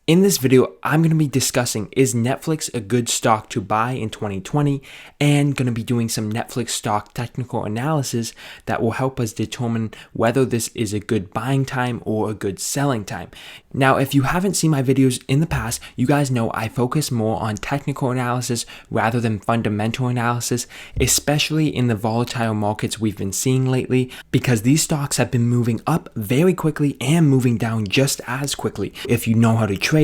In this video, I'm going to be discussing, is Netflix a good stock to buy in 2020, and going to be doing some Netflix stock technical analysis that will help us determine whether this is a good buying time or a good selling time. Now, if you haven't seen my videos in the past, you guys know I focus more on technical analysis rather than fundamental analysis, especially in the volatile markets we've been seeing lately, because these stocks have been moving up very quickly and moving down just as quickly. If you know how to trade,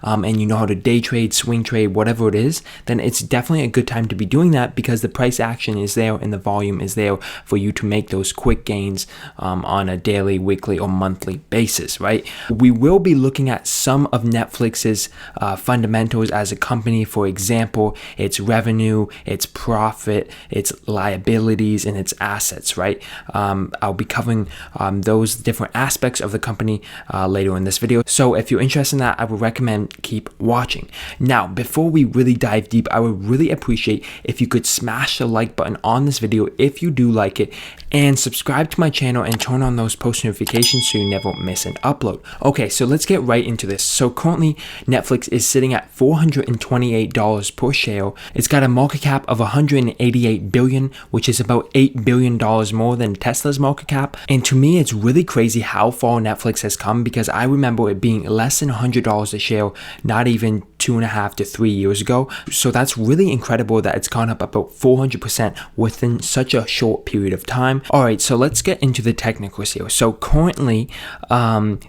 and you know how to day trade, swing trade, whatever it is, then it's definitely a good time to be doing that because the price action is there and the volume is there for you to make those quick gains on a daily, weekly, or monthly basis, right? We will be looking at some of Netflix's fundamentals as a company. For example, its revenue, its profit, its liabilities, and its assets, right? I'll be covering those different aspects of the company later in this video. So if you're interested in that, I would recommend keep watching. Now, before we really dive deep, I would really appreciate if you could smash the like button on this video if you do like it, and subscribe to my channel and turn on those post notifications so you never miss an upload. Okay, so let's get right into this. So currently, Netflix is sitting at $428 per share. It's got a market cap of $188 billion, which is about $8 billion more than Tesla's market cap. And to me, it's really crazy how far Netflix has come, because I remember it being less than $100 a share, not even 2.5 to 3 years ago. So that's really incredible that it's gone up about 400% within such a short period of time. All right, so let's get into the technicals here. So currently,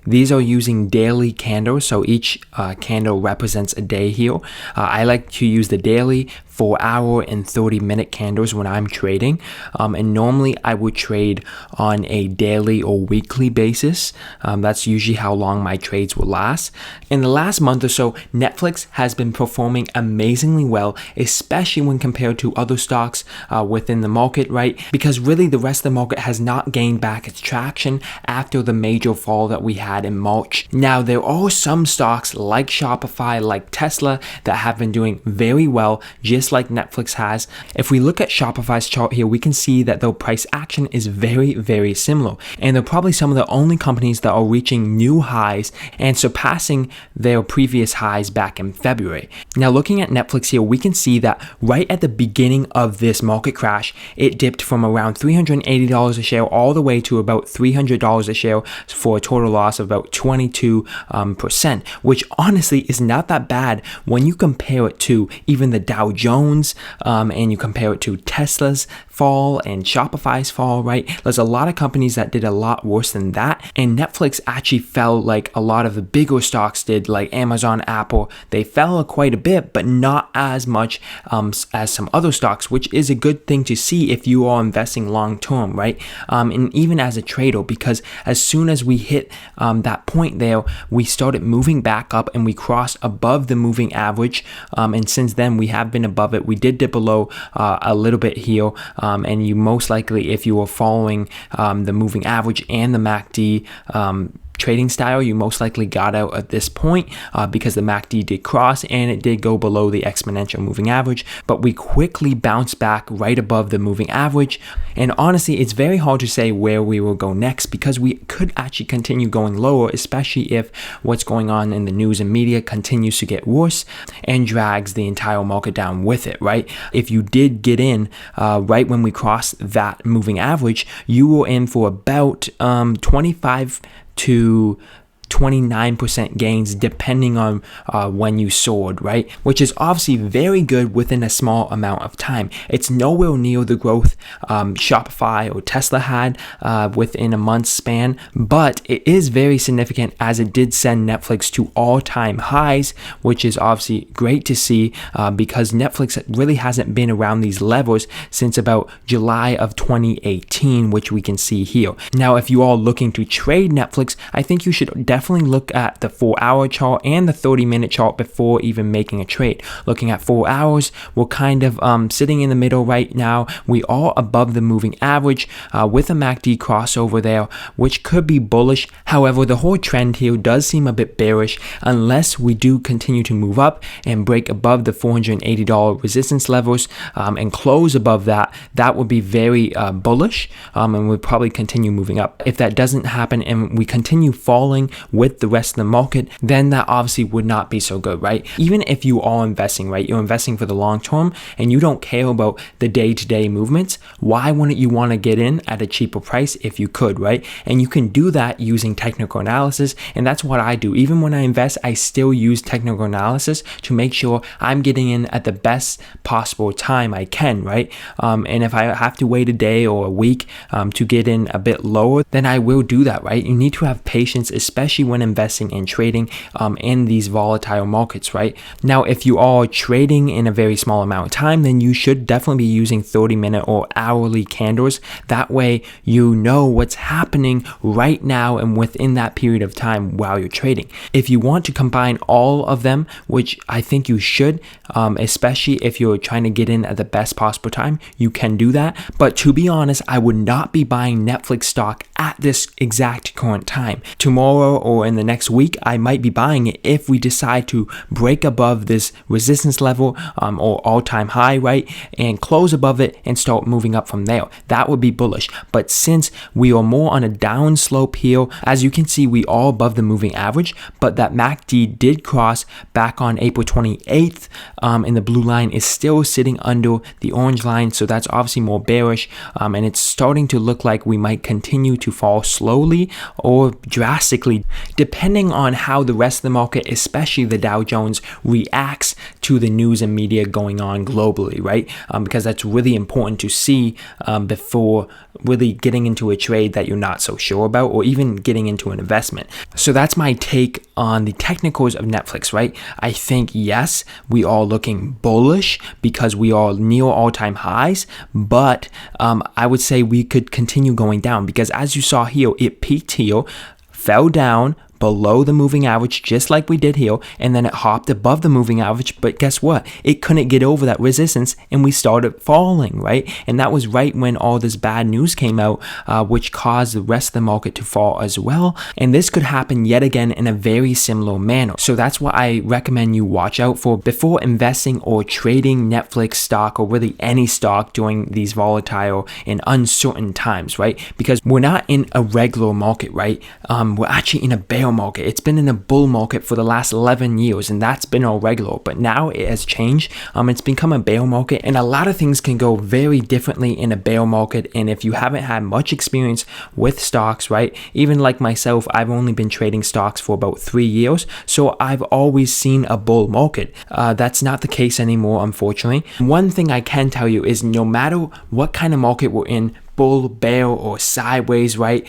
these are using daily candles. So each candle represents a day here. I like to use the daily, 4-hour and 30-minute candles when I'm trading, and normally I would trade on a daily or weekly basis. That's usually how long my trades will last. In the last month or so, Netflix has been performing amazingly well, especially when compared to other stocks within the market, right? Because really the rest of the market has not gained back its traction after the major fall that we had in March. Now, there are some stocks like Shopify, like Tesla, that have been doing very well, just like Netflix has. If we look at Shopify's chart here, we can see that their price action is very, very similar. And they're probably some of the only companies that are reaching new highs and surpassing their previous highs back in February. Now, looking at Netflix here, we can see that right at the beginning of this market crash, it dipped from around $380 a share all the way to about $300 a share for a total loss of about 22%, which honestly is not that bad when you compare it to even the Dow Jones, and you compare it to Tesla's fall and Shopify's fall, right? There's a lot of companies that did a lot worse than that, and Netflix actually fell like a lot of the bigger stocks did, like Amazon, Apple. They fell quite a bit, but not as much as some other stocks, which is a good thing to see if you are investing long term, right? And even as a trader, because as soon as we hit that point there, we started moving back up and we crossed above the moving average, and since then we have been above it. We did dip below a little bit here, and you most likely, if you were following the moving average and the MACD trading style, you most likely got out at this point because the MACD did cross and it did go below the exponential moving average, but we quickly bounced back right above the moving average. And honestly, it's very hard to say where we will go next, because we could actually continue going lower, especially if what's going on in the news and media continues to get worse and drags the entire market down with it, right? If you did get in right when we crossed that moving average, you were in for about 25 to 29% gains depending on when you sold, right? Which is obviously very good within a small amount of time. It's nowhere near the growth Shopify or Tesla had within a month's span, but it is very significant, as it did send Netflix to all-time highs, which is obviously great to see because Netflix really hasn't been around these levels since about July of 2018, which we can see here. Now, if you are looking to trade Netflix, I think you should definitely look at the 4-hour chart and the 30-minute chart before even making a trade. Looking at 4 hours, we're kind of sitting in the middle right now. We are above the moving average with a MACD crossover there, which could be bullish. However, the whole trend here does seem a bit bearish unless we do continue to move up and break above the $480 resistance levels and close above that. That would be very bullish, and we'll probably continue moving up. If that doesn't happen and we continue falling, with the rest of the market, then that obviously would not be so good, right? Even if you are investing, right, you're investing for the long term and you don't care about the day-to-day movements, why wouldn't you want to get in at a cheaper price if you could, right? And you can do that using technical analysis, and that's what I do. Even when I invest, I still use technical analysis to make sure I'm getting in at the best possible time I can, right? And if I have to wait a day or a week to get in a bit lower, then I will do that, right? You need to have patience, especially when investing and trading in these volatile markets, right? Now, if you are trading in a very small amount of time, then you should definitely be using 30-minute or hourly candles. That way, you know what's happening right now and within that period of time while you're trading. If you want to combine all of them, which I think you should, especially if you're trying to get in at the best possible time, you can do that. But to be honest, I would not be buying Netflix stock at this exact current time. Tomorrow or in the next week, I might be buying it if we decide to break above this resistance level or all-time high, right? And close above it and start moving up from there. That would be bullish. But since we are more on a down slope here, as you can see, we are above the moving average, but that MACD did cross back on April 28th, and the blue line is still sitting under the orange line, so that's obviously more bearish, and it's starting to look like we might continue to fall slowly or drastically, depending on how the rest of the market, especially the Dow Jones, reacts to the news and media going on globally, right? Because that's really important to see before really getting into a trade that you're not so sure about, or even getting into an investment. So that's my take on the technicals of Netflix, right? I think, yes, we are looking bullish because we are near all-time highs, but I would say we could continue going down because as you saw here, it peaked here, fell down below the moving average, just like we did here, and then it hopped above the moving average, but guess what? It couldn't get over that resistance, and we started falling, right? And that was right when all this bad news came out, which caused the rest of the market to fall as well, and this could happen yet again in a very similar manner. So that's what I recommend you watch out for before investing or trading Netflix stock or really any stock during these volatile and uncertain times, right? Because we're not in a regular market, right? We're actually in a bear market. It's been in a bull market for the last 11 years, and that's been our regular, but now it has changed. It's become a bear market, and a lot of things can go very differently in a bear market. And if you haven't had much experience with stocks, right, even like myself, I've only been trading stocks for about 3 years, so I've always seen a bull market. That's not the case anymore, unfortunately. One thing I can tell you is no matter what kind of market we're in, bull, bear, or sideways, right?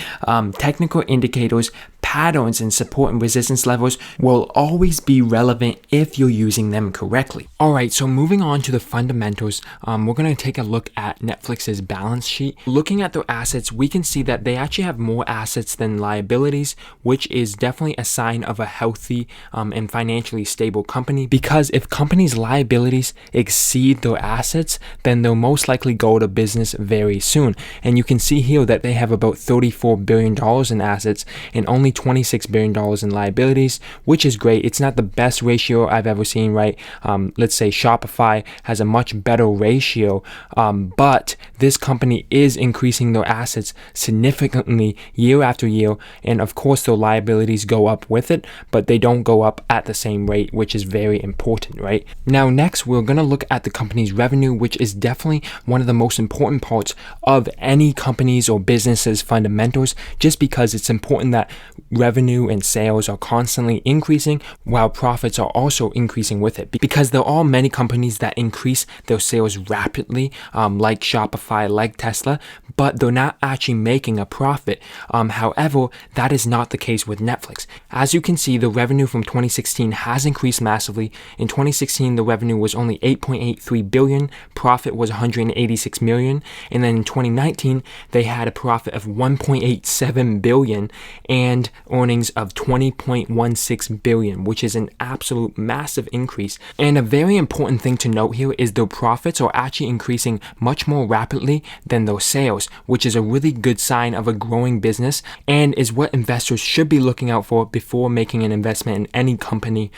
Technical indicators, patterns, and support and resistance levels will always be relevant if you're using them correctly. Alright, so moving on to the fundamentals, we're going to take a look at Netflix's balance sheet. Looking at their assets, we can see that they actually have more assets than liabilities, which is definitely a sign of a healthy and financially stable company, because if companies' liabilities exceed their assets, then they'll most likely go out of business very soon. And you can see here that they have about $34 billion in assets and only $26 billion in liabilities, which is great. It's not the best ratio I've ever seen, right? Let's say Shopify has a much better ratio, but this company is increasing their assets significantly year after year, and of course their liabilities go up with it, but they don't go up at the same rate, which is very important, right? Now next, we're going to look at the company's revenue, which is definitely one of the most important parts of any company's or business's fundamentals, just because it's important that revenue and sales are constantly increasing while profits are also increasing with it, because there are many companies that increase their sales rapidly, like Shopify, like Tesla, but they're not actually making a profit. However, that is not the case with Netflix. As you can see, the revenue from 2016 has increased massively. In 2016, the revenue was only $8.83 billion, profit was $186 million, and then in 2019, they had a profit of $1.87 billion and earnings of $20.16 billion, which is an absolute massive increase. And a very important thing to note here is their profits are actually increasing much more rapidly than their sales, which is a really good sign of a growing business and is what investors should be looking out for before making an investment in any company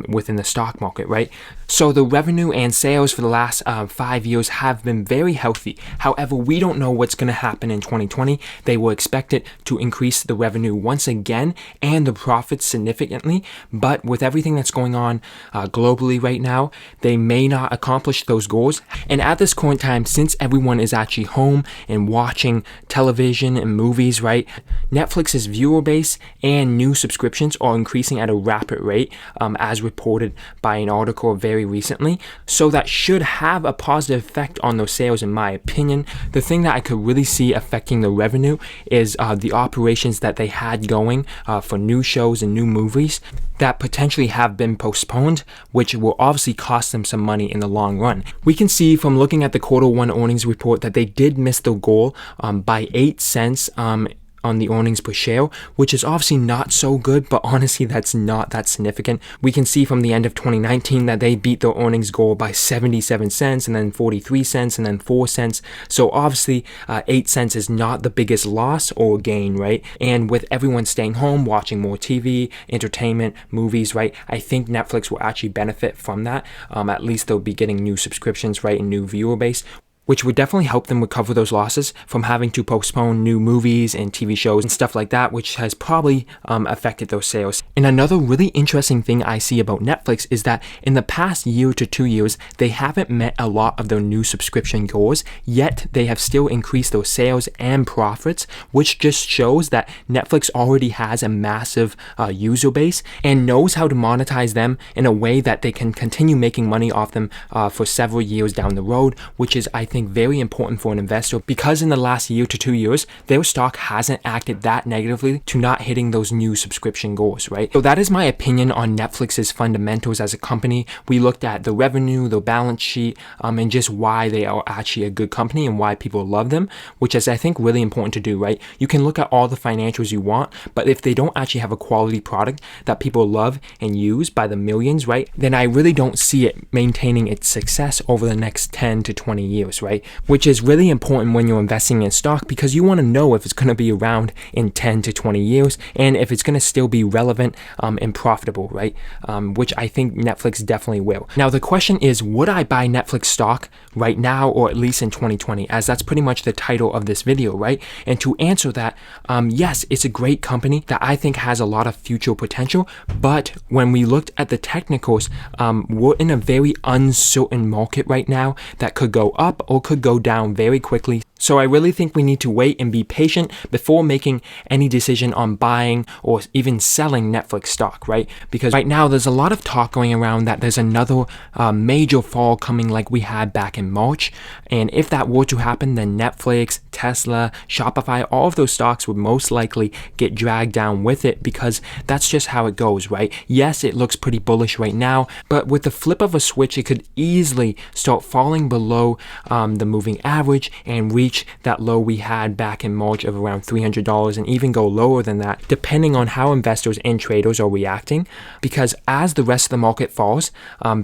within the stock market, right? So the revenue and sales for the last 5 years have been very healthy. However, we don't know what's going to happen in 2020. They will expect it to increase the revenue once again again and the profits significantly, but with everything that's going on globally right now, they may not accomplish those goals. And at this current time, since everyone is actually home and watching television and movies, right, Netflix's viewer base and new subscriptions are increasing at a rapid rate, as reported by an article very recently. So that should have a positive effect on those sales, in my opinion. The thing that I could really see affecting the revenue is the operations that they had going for new shows and new movies that potentially have been postponed, which will obviously cost them some money in the long run. We can see from looking at the Q1 earnings report that they did miss the goal by 8 cents on the earnings per share, which is obviously not so good, but honestly that's not that significant. We can see from the end of 2019 that they beat their earnings goal by 77 cents and then 43 cents and then 4 cents. So obviously 8 cents is not the biggest loss or gain, right? And with everyone staying home, watching more TV, entertainment, movies, right, I think Netflix will actually benefit from that. At least they'll be getting new subscriptions, right, and new viewer base, which would definitely help them recover those losses from having to postpone new movies and TV shows and stuff like that, which has probably affected those sales. And another really interesting thing I see about Netflix is that in the past year to 2 years, they haven't met a lot of their new subscription goals, yet they have still increased those sales and profits, which just shows that Netflix already has a massive user base and knows how to monetize them in a way that they can continue making money off them for several years down the road, which is, I think, very important for an investor, because in the last year to 2 years, their stock hasn't acted that negatively to not hitting those new subscription goals, right? So that is my opinion on Netflix's fundamentals as a company. We looked at the revenue, the balance sheet, and just why they are actually a good company and why people love them, which is, I think, really important to do, right? You can look at all the financials you want, but if they don't actually have a quality product that people love and use by the millions, right, then I really don't see it maintaining its success over the next 10 to 20 years, right? Which is really important when you're investing in stock, because you want to know if it's going to be around in 10 to 20 years and if it's going to still be relevant and profitable, right? Which I think Netflix definitely will. Now, the question is, would I buy Netflix stock right now, or at least in 2020, as that's pretty much the title of this video, right? And to answer that, yes, it's a great company that I think has a lot of future potential, but when we looked at the technicals, we're in a very uncertain market right now that could go up or could go down very quickly. So I really think we need to wait and be patient before making any decision on buying or even selling Netflix stock, right? Because right now there's a lot of talk going around that there's another major fall coming like we had back in March. And if that were to happen, then Netflix, Tesla, Shopify, all of those stocks would most likely get dragged down with it, because that's just how it goes, right? Yes, it looks pretty bullish right now, but with the flip of a switch, it could easily start falling below the moving average and reach that low we had back in March of around $300, and even go lower than that, depending on how investors and traders are reacting. Because as the rest of the market falls,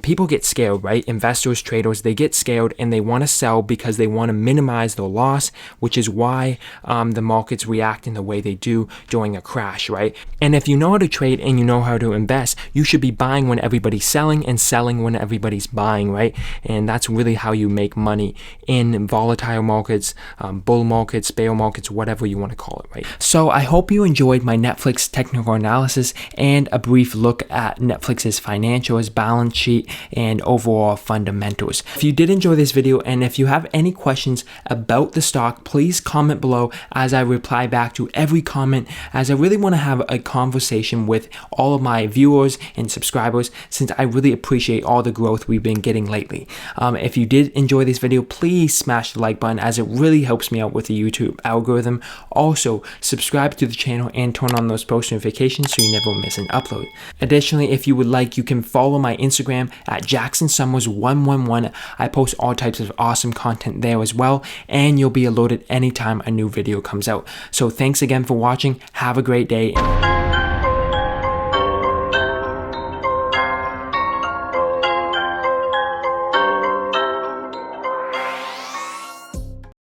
people get scared, right? Investors, traders, they get scared and they want to sell because they want to minimize their loss, which is why the markets react in the way they do during a crash, right? And if you know how to trade and you know how to invest, you should be buying when everybody's selling and selling when everybody's buying, right? And that's really how you make money in volatile markets, bull markets, bear markets, whatever you want to call it, right? So I hope you enjoyed my Netflix technical analysis and a brief look at Netflix's financials, balance sheet, and overall fundamentals. If you did enjoy this video, and if you have any questions about the stock, please comment below as I reply back to every comment, as I really want to have a conversation with all of my viewers and subscribers, since I really appreciate all the growth we've been getting lately. If you did enjoy this video, please smash the like button, as it really helps me out with the YouTube algorithm. Also, subscribe to the channel and turn on those post notifications so you never miss an upload. Additionally, if you would like, you can follow my Instagram at JacksonSummers111. I post all types of awesome content there as well, and you'll be alerted anytime a new video comes out. So thanks again for watching. Have a great day.